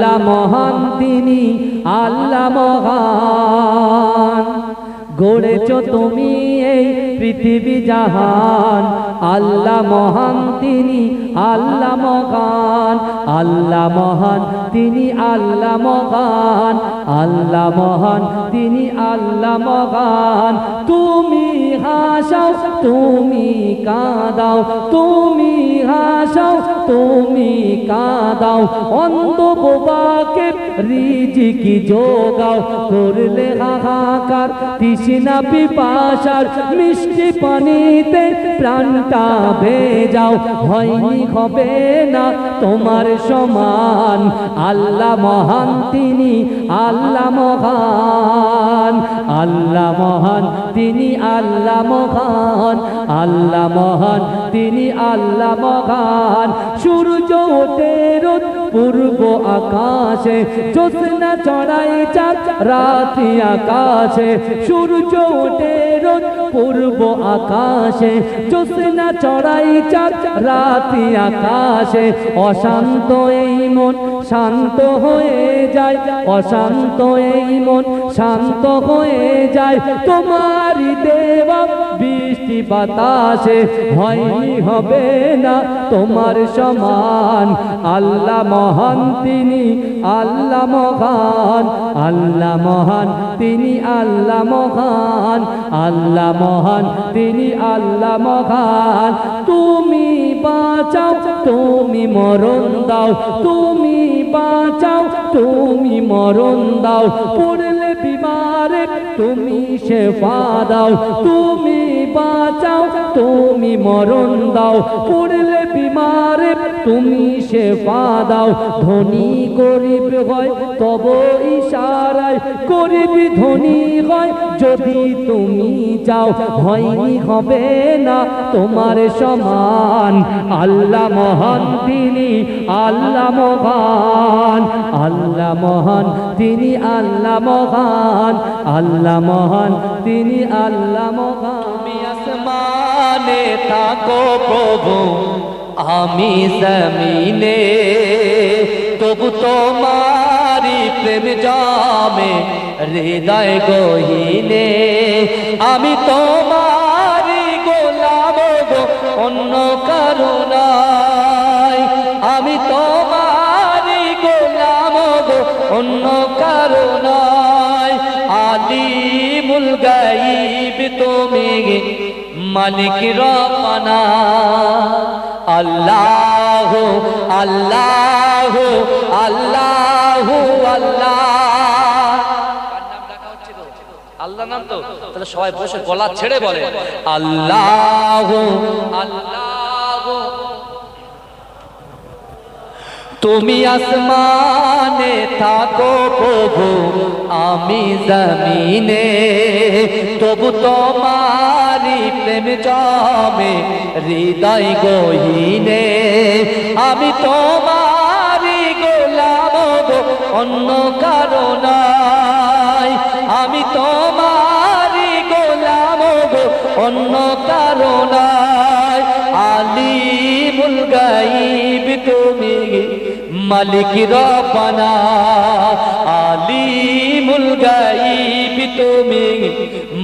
আল্লাহ মহান তিনি আল্লাহ মহান গড়েছ তুমি এই পৃথিবী জাহান আল্লাহ মহান তিনি আল্লাহ মহান আল্লাহ মহান তিনি আল্লাহ মহান আল্লাহ মহান তিনি আল্লাহ মহান তুমি হাসাও তুমি কাঁদাও তুমি হাসাও তুমি কাঁদাও অন্ধ বোবাকে রিজিকি যোগাও করলে হাহাকার তৃষ্ণা পিপাসার মিষ্টি পানিতে প্রাণটা ভেজাও হয়নি হবে না তোমার সমান আল্লাহ মহান তিনি আল্লাহ মহান আল্লাহ মহান তিনি আল্লাহ মহান আল্লাহ মহান তিনি আল্লাহ মহান সূর্য ওঠে রোদ পূর্ব আকাশে জ্যোৎস্না চড়াই চাঁদ রাতি আকাশে সূর্য ওঠে রোদ পূর্ব আকাশে জ্যোৎস্না চড়াই চাঁদ রাতি আকাশে অশান্ত এই মন শান্ত হয়ে যায় অশান্ত এই মন শান্ত হয়ে যায় তোমারই দেওয়া বৃষ্টি বাতাসে হয়নি হবে না তোমার সমান আল্লাহ মহান তিনি আল্লাহ মহান আল্লাহ মহান তিনি আল্লাহ মহান আল্লাহ মহান তিনি আল্লাহ মহান তুমি বাঁচাও তুমি মরণ দাও তুমি বাঁচাও তুমি মরণ দাও পড়লে বিমারে তুমি শেফা দাও তুমি বাঁচাও তুমি মরণ দাও পড়লে বিমারে তুমি শেফা দাও ধনী গরিব হয় তব ইশারায় গরিব ধনী হয় যদি তুমি চাও হয়নি হবে না তোমার সমান আল্লাহ মহান তিনি আল্লাহ মহান আল্লাহ মহান তিনি আল্লাহ মহান আল্লাহ মহান তিনি আল্লাহ মহান তুমি আসমানে থাকো প্রভু আমি জমিনে তবু তোমারি প্রেম জামে হৃদয় গহীনে আমি তোমারি গোলাম গো অন্য কারো নাই আমি তোমারি গোলাম গো অন্য কারো নাই আলিমুল গায়ব তুমি মালিক রব্বানা আল্লাহ আল্লাহ আল্লাহ আল্লাহ আল্লাহ নাম তো তাহলে সবাই বসে গলা ছেড়ে বলে আল্লাহ আল্লাহ তুমি আসমানে থাকো প্রভু আমি জমিনে তবু তোমারি প্রেম জমে হৃদয় গহীনে আমি তোমারি গোলাম গো অন্য কারো নাই আমি তোমারি গোলাম গো অন্য কারো নাই আলিমুল গায়ব তুমি মালিক রব্বানা আলিমুল গায়ব তুমি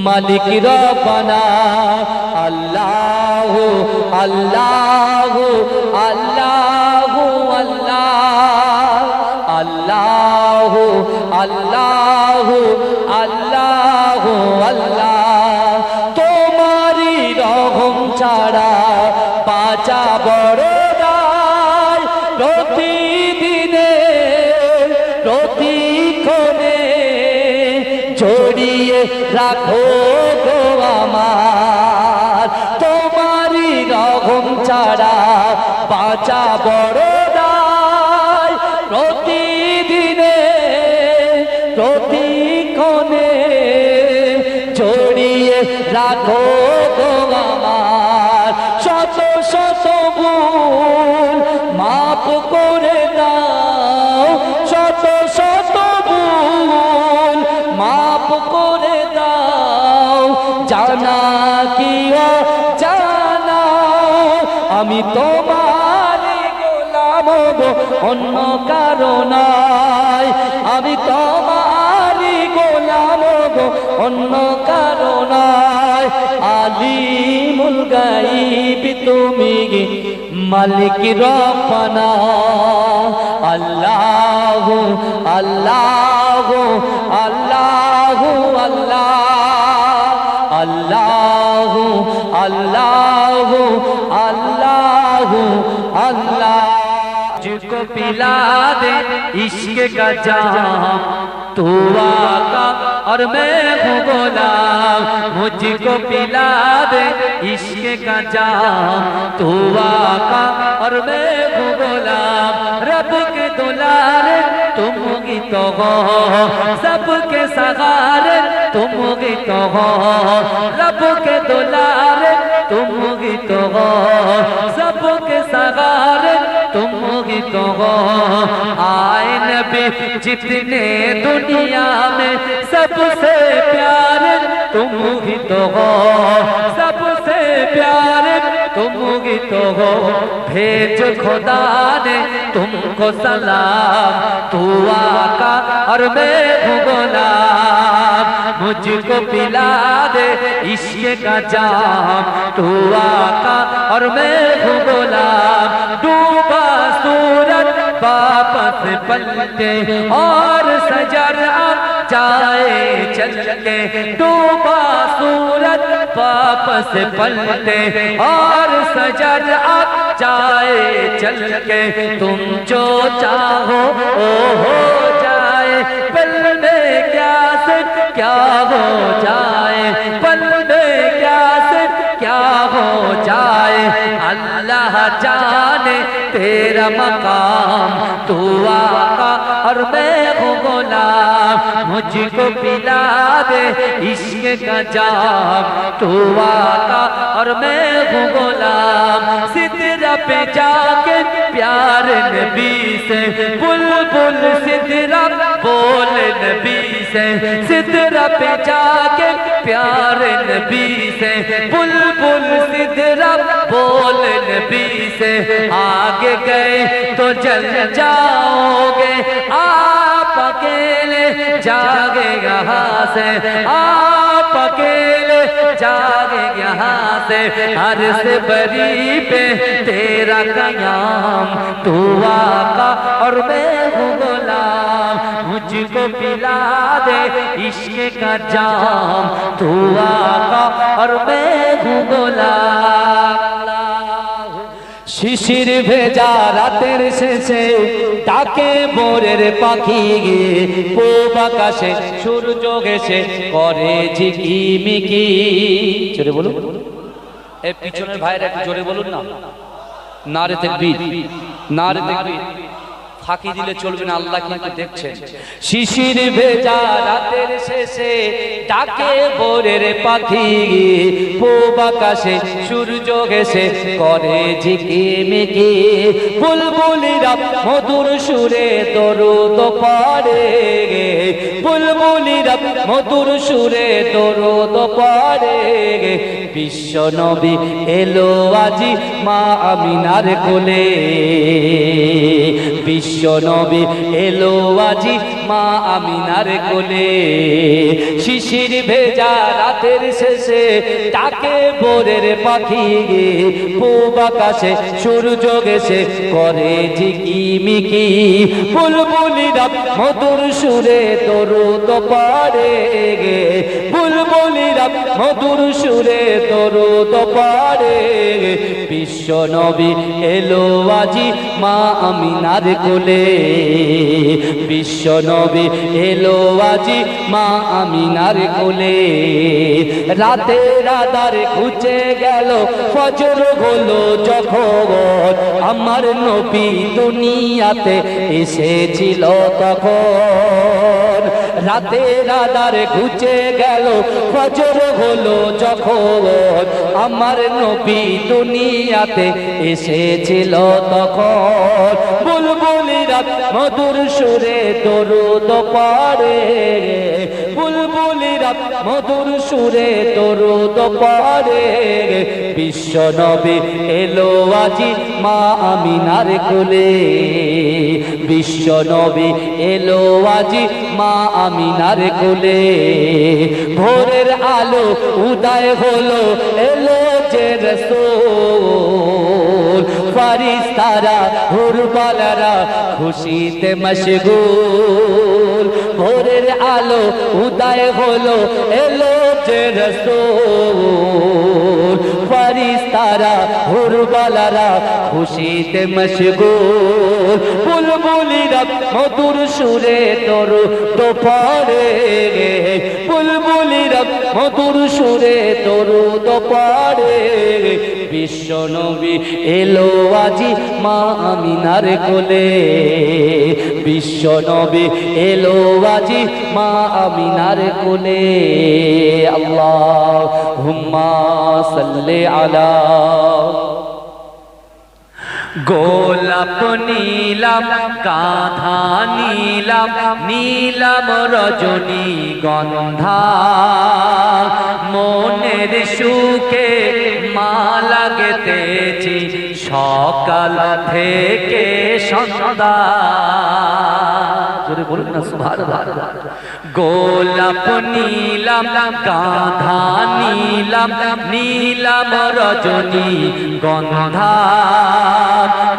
মালিক রব্বানা আল্লাহ আল্লাহ আল্লাহ আল্লাহ আল্লাহ আল্লাহ আল্লাহ তোমারি রহম ছাড়া বাঁচা বড় দায় প্রতিদিনে প্রতিক্ষণে জড়িয়ে রাখো গো আমার তোমারি রহম ছাড়া বাঁচা বড় দায় প্রতিদিনে প্রতিক্ষণে জড়িয়ে রাখো গো আমার শত শত ভুল মাফ করে দাও শত শত ভুল মাফ করে দাও জানা কি জানা আমি তোমার গোলাম গো অন্য কারো না গাইব তুমি মালিক রব্বানা আল্লাহ আল্লাহ আল্লাহ আল্লাহ আল্লাহ अल्लाह अल्लाह अल्लाह मुझको पिला दे इश्क का जाम तू आका और मैं हूँ गुलाम मुझको पिला दे इश्क का जाम तू आका और मैं हूँ गुलाम रब के दुलारे तुम ही तो हो सबके सहारे तुम ही तो हो रब के दुलारे तुम ही तो हो सबके सहारे तुम ही तो हो आए नबी जितने दुनिया में सबसे प्यारे तुम ही तो हो सबसे प्यारे तुम ही तो हो भेज खुदा ने तुमको सलाम तू आका और मैं हूँ गुलाम मुझको पिला दे इश्क का जाम तू आका और मैं हूँ गुलाम डूबा सूरज वापस पलटे और सजर जाए चल के डूबा सूरज वापस पलटे और सजर जाए चल के तुम जो चाहो ओ हो जाए पल में क्या से क्या हो जाए पल में क्या से क्या हो जाए अल्लाह जाने तेरा मकाम तू आका और मैं हूँ गुलाम मुझको पिला दे इश्क का जाम तू आका और मैं हूँ गुलाम सिदरा पे जाके प्यार नबी से बुलबुल सिदरा बोल नबी से सिदरा पे जाके प्यार नबी से बुलबुल सिदरा बोल नबी से आगे गए तो जल जाओगे आप अकेले जागे यहाँ से आप अकेले जागे यहाँ से हर से बरी पे तेरा कयाम तू आका और मैं हूँ गुलाम मुझको पिला दे इश्क का जाम तू आका और मैं हूँ गुलाम শিশির ভেজা রাতের শেষে ডাকে ভোরের পাখি পূব আকাশে সূর্য গেছে করে ঝিকিমিকি জোরে বলুন এই পিছনের ভাইরা একটু জোরে বলুন না নারে তাকবীর নারে তাকবীর ফাঁকি দিলে চলবে না আল্লাহ কিন্তু দেখছেন শিশির ভেজা রাতের শেষে ডাকে ভোরের পাখি পূব আকাশে সূর্য গেছে করে ঝিকিমিকি বুলবুলিরা মধুর সুরে দরুদ পড়ে বুলবুলিরা মধুর সুরে দরুদ পড়ে বিশ্ব নবী এলো আজি মা আমিনার কোলে বিশ্ব নবী এলো আজি মা আমিনার কোলে শিশির ভেজা রাতের শেষে ডাকে ভোরের পাখি পূব আকাশে সূর্য গেছে করে ঝিকিমিকি বুলবুলিরা মধুর সুরে দরুদ পড়ে বুলবুলিরা মধুর সুরে দরুদ পড়ে বিশ্ব নবী এলো আজি মা আমিনার কোলে বিশ্ব নবী এলো আজি মা আমিনার কোলে রাতের আধার ঘুচে গেল ফজর হলো যখন আমার নবী দুনিয়াতে এসেছিল তখন রাতের আধার ঘুচে গেল ফজর হলো যখন আমার নবী দুনিয়াতে এসেছিল তখন বুলবুলিরা মধুর সুরে দরুদ পড়ে বুলবুলিরা মধুর সুরে দরুদ পড়ে বিশ্ব নবী এলো আজি মা আমিনার কোলে বিশ্ব নবী এলো আজি মা আমিনার কোলে ভোরের আলো উদয় হলো এলো যে রাসূল ফারিস্তারা হুরবালারা খুশিতে মশগুল ভোরের আলো উদয় হলো এলো যে রাসূল ফারিস্তারা হুরবালারা খুশিতে মশগুল বুলবুলিরা মধুর সুরে দরুদ পড়ে বুলবুলিরা মধুর সুরে দরুদ পড়ে বিশ্ব নবী এলো আজি মা আমিনার কোলে বিশ্ব নবী এলো আজি মা আমিনার কোলে আল্লাহুম্মা সাল্লি আলা গোলাপ নীলাম গাধা নীলাম নীলাম রজনী গন্ধা মনের সুখে মালা গেতেছি সকাল থেকে সন্ধ্যা জোরে বলুন না সুবহানাল্লাহ গোলাপ নীলাম গাধা নীলাম নীলাম রজনী গন্ধা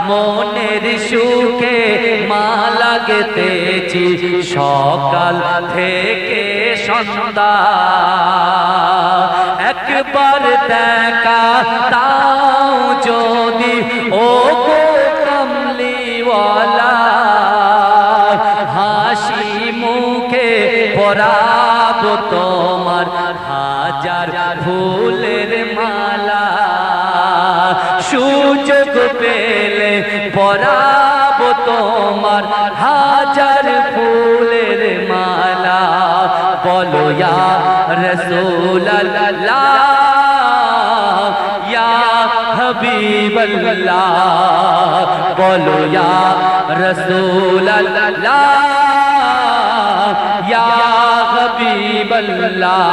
মনের সুখে মালা গেতেছি সকাল থেকে সন্ধ্যা একবার দেখা তাও যদি ও গো কমলিওয়ালা হাসি মুখে পরাব তোমার হাজার ফুলের মালা সুযোগ পেলে পরাব তোমার হাজার ফুলের মালা বলো ইয়া রাসূলুল্লাহ ইয়া হাবিবাল্লাহ বলো ইয়া রাসূলুল্লাহ ইয়া হাবিবাল্লাহ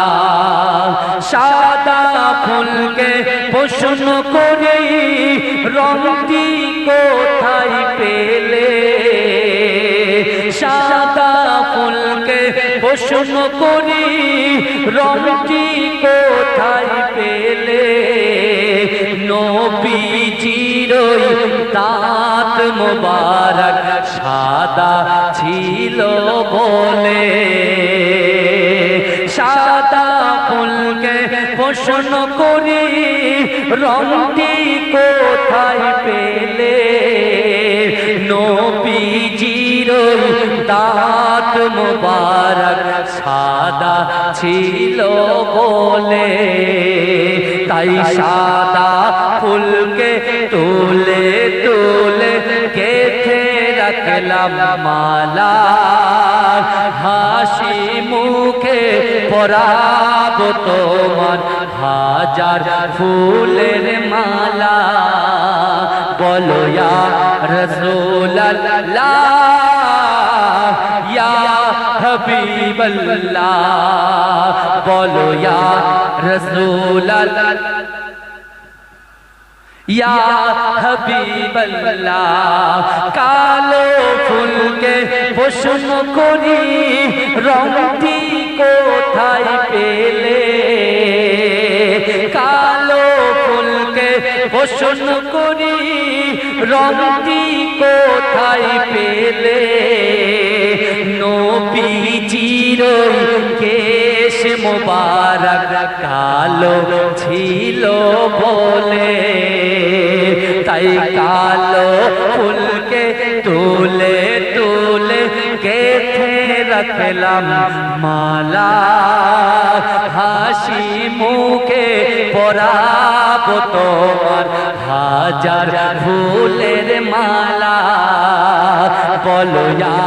সাদা ফুলকে প্রশ্ন করি রংটি কোথায় পেলে সাদা ফুলকে প্রশ্ন করি রংটি কোথায় পেলে নবীজির দাঁত মোবারক সাদা ছিল বলে সাদা ফুলকে প্রশ্ন করি রংটি কোথায় পেলে নবীজির দাঁত মোবারক সাদা ছিল বলে তাই সাদা ফুলকে তুলে তুলে গেথে রাখলাম মালা হাসি মুখে পরাব তোমার হাজার ফুলের মালা বলো ইয়া রাসূলুল্লাহ ইয়া হাবিবাল্লাহ বলো ইয়া রাসূলুল্লাহ ইয়া হাবিবাল্লাহ কালো ফুলকে প্রশ্ন করি রংটি কোথায় পেলে কালো ফুলকে প্রশ্ন করি রংটি কোথায় পেলে নবীজির কেশ মোবারক কালো ছিল বলে তাই কালো ফুলকে তুলে তুলে গেথে রাখলাম মালা হাসি মুখে পরাব তোমার হাজার ফুলের মালা বলো ইয়া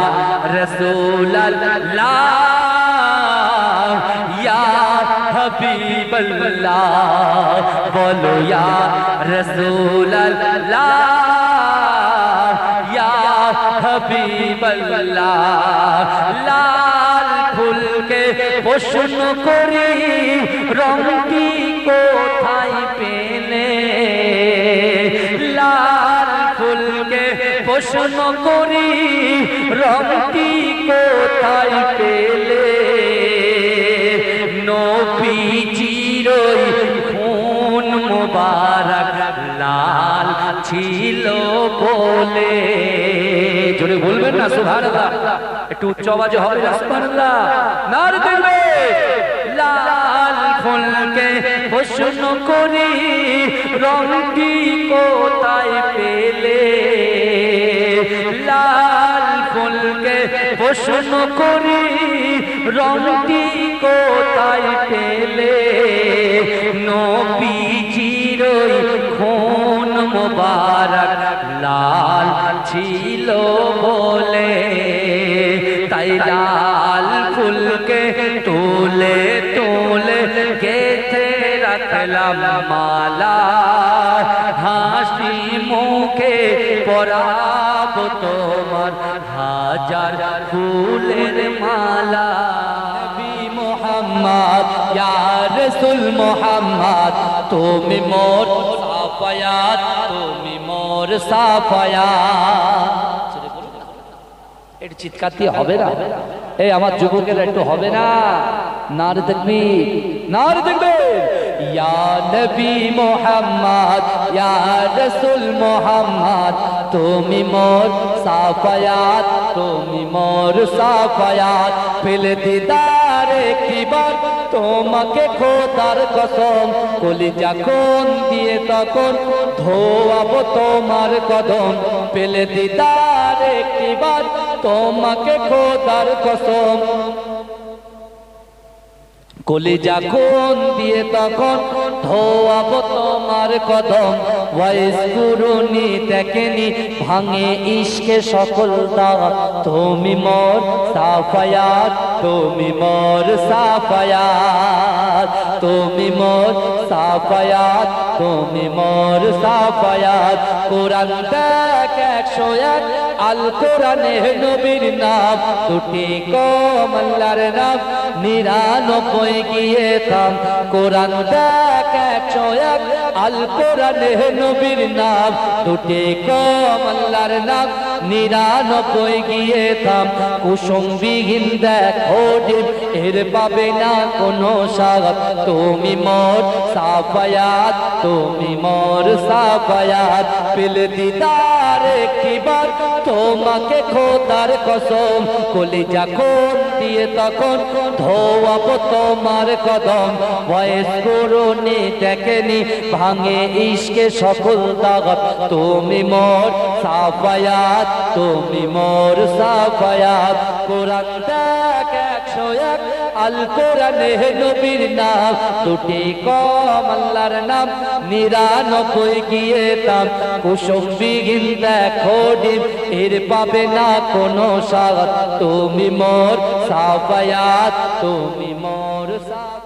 রাসূলুল্লাহ ইয়া হাবিবাল্লাহ বলো ইয়া রাসূলুল্লাহ ইয়া হাবিবাল্লাহ লাল ফুলকে প্রশ্ন করি রংটি কোথায় পেলে লাল ফুলকে প্রশ্ন করি রংটি কোথায় পেলে নবীজির খুন মোবারক ছিল বলে, জোরে বলবেন না সুবহানাল্লাহ, একটু উচ্চ আওয়াজে হবে না সুবহানাল্লাহ, নারে তাকবীর। লাল ফুলকে প্রশ্ন করি রংটি কোথায় পেলে, লাল ফুলকে প্রশ্ন করি রংটি কোথায় পেলে, নবীজির খুন মোবারক লাল ছিল বলে, তাই লাল ফুলকে তুলে তুলে গেথে রাখলাম মালা, হাসি মুখে পরাব তোমার হাজার ফুলের মালা। নবী মুহাম্মদ ইয়া রাসূল মুহাম্মদ, তুমি মোর সাফায়াত, তুমি মোর সাফায়াত। একটু চিৎকার দিয়ে হবে না? এই আমার যুবকেরা একটু হবে না? নারে তাকবীর, নারে তাকবীর। ইয়া নবী মুহাম্মদ ইয়া রাসূল মুহাম্মদ, তুমি মোর সাফায়াত, তুমি মোর সাফায়াত। ফেলে দিদারে কিবার তোমাকে খোদার কসম, কলিজা কোন দিয়ে তখন ধোয়াবো তোমার কদম। পেলে দিদারে কিবার তোমাকে খোদার কসম, কলিজা কোন দিয়ে তখন ধোয়াবো তোমার কদম। ওয়াইস কুরুনি দেখেনি ভাঙে ইশকে সকল দাগ, তুমি মোর সাফায়াত, তুমি মোর সাফায়াত, তুমি মোর সাফায়াত, তুমি মোর সাফায়াত। কোরআন দেখ 101, আল কোরআনে নবীর নাম, দুটি কম আল্লাহর নাম, 99 গিয়ে থাম। কোরআন দেখ 101, আল কোরআনে নবীর নাম, দুটি কম আল্লাহর নাম, 99 গিয়ে থাম। কুসুমবিহীন দেখো ডিম, এর পাবে না কোনো স্বাদ, তুমি মোর সাফায়াত, তুমি মোর সাফায়াত। পেলে দিদার একটিবার তোমাকে খোদার কসম, কলিজা কোন দিয়ে তখন ধোয়াবো তোমার কদম। বয়স করুনি দেখেনি ভাঙে ইশকে সকল দাগত, তুমি মোর সাফায়াত, তুমি মোর সাফায়াত। কোরআন দেখ 101, আল কোরআনে নবীর নাম, দুটি কম আল্লাহর নাম, 99 গিয়ে থাম। কুসুমবিহীন দেখো ডিম, এর পাবে না কোনো স্বাদ, তুমি মোর সাফায়াত, তুমি মোর সাফায়াত।